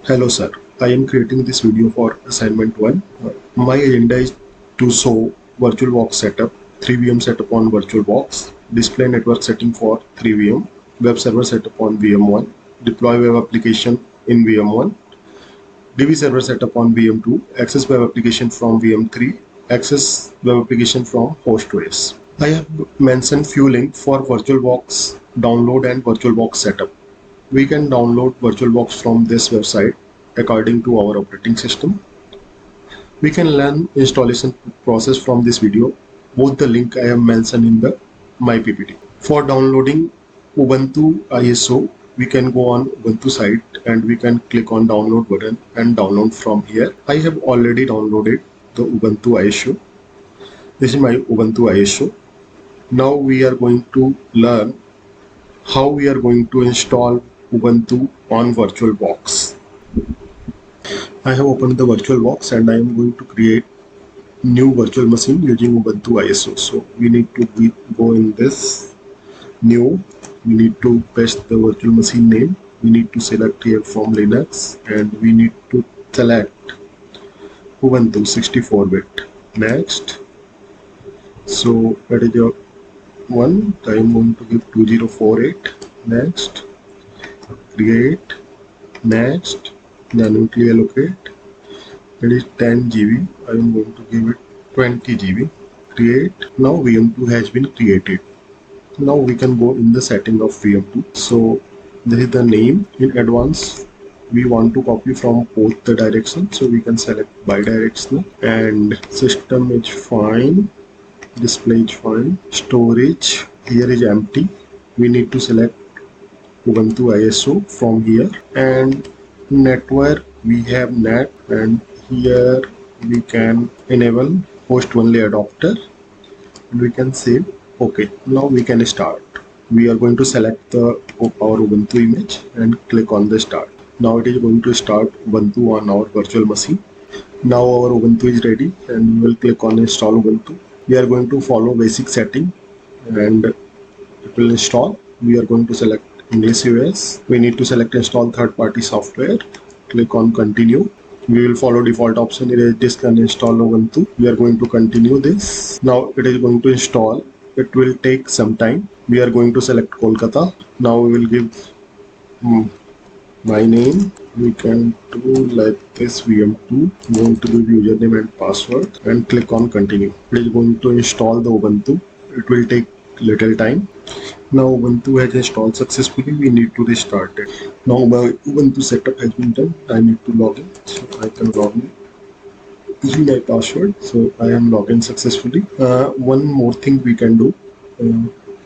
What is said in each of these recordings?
Hello sir, I am creating this video for assignment 1. My agenda is to show VirtualBox setup, 3VM setup on VirtualBox, display network setting for 3VM, web server setup on VM1, deploy web application in VM1, DB server setup on VM2, access web application from VM3, access web application from HostOS. I have mentioned few links for VirtualBox download and VirtualBox setup. We can download VirtualBox from this website according to our operating system. We can learn installation process from this video. Both the link I have mentioned in the my PPT. For downloading Ubuntu ISO, we can go on Ubuntu site and we can click on download button and download from here. I have already downloaded the Ubuntu ISO. This is my Ubuntu ISO. Now we are going to learn how we are going to install Ubuntu on VirtualBox. I have opened the VirtualBox and I am going to create new virtual machine using Ubuntu ISO. So we need to go in this new. We need to paste the virtual machine name. We need to select here from Linux and we need to select Ubuntu 64-bit. Next. So that is your one. I am going to give 2048. Next. Create. Next. Dynamically allocate. It is 10 GB. I am going to give it 20 GB. Create. Now VM2 has been created. Now we can go in the setting of VM2. So this is the name. In advance, we want to copy from both the directions. So we can select bidirectional and system is fine. Display is fine. Storage here is empty. We need to select Ubuntu ISO from here, and network we have NAT, and here we can enable host only adapter and we can save. Okay, now we can start. We are going to select our Ubuntu image and click on the start. Now it is going to start Ubuntu on our virtual machine. Now our Ubuntu is ready and we will click on install Ubuntu. We are going to follow basic setting and it will install. We are going to select English US. We need to select install third-party software. Click on continue. We will follow default option, erase disk and install Ubuntu. We are going to continue this. Now it is going to install. It will take some time. We are going to select Kolkata. Now we will give my name. We can do like this VM2. We want to give username and password and click on continue. It is going to install the Ubuntu. It will take little time. Now Ubuntu has installed successfully. We need to restart it. Now my Ubuntu setup has been done. I need to log in. So I can log in using my password. So I am logged in successfully. One more thing we can do.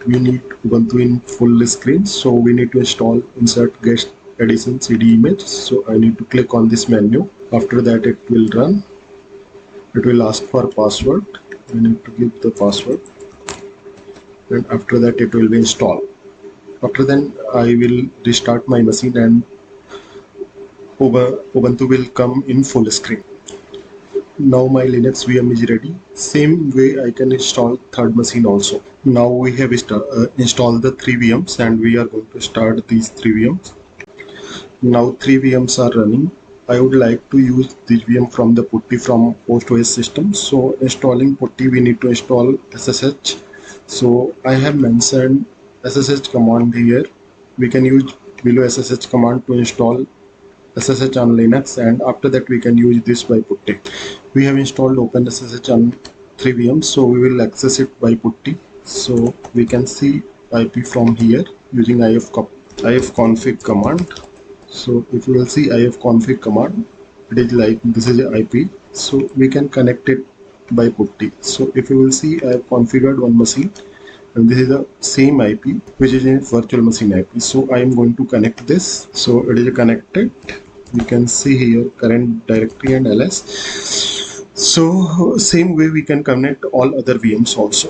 We need Ubuntu in full screen. So we need to install insert guest addition CD image. So I need to click on this menu. After that it will run. It will ask for password. I need to give the password. And after that it will be installed. After then I will restart my machine and Ubuntu will come in full screen. Now my Linux VM is ready. Same way I can install third machine also. Now we have installed the 3 VMs and we are going to start these 3 VMs. Now 3 VMs are running. I would like to use this VM from the PuTTY from HostOS system. So installing PuTTY, we need to install SSH. So I have mentioned SSH command here. We can use below SSH command to install SSH on Linux, and after that we can use this by PuTTY. We have installed OpenSSH on 3 VMs, so we will access it by PuTTY. So we can see IP from here using ifconfig command. So if you will see ifconfig command, it is like this is a IP. So we can connect it by PuTTY. So if you will see, I have configured one machine and this is the same IP which is a virtual machine IP. So I am going to connect this. So it is connected. You can see here current directory and ls. So same way we can connect all other VMs also.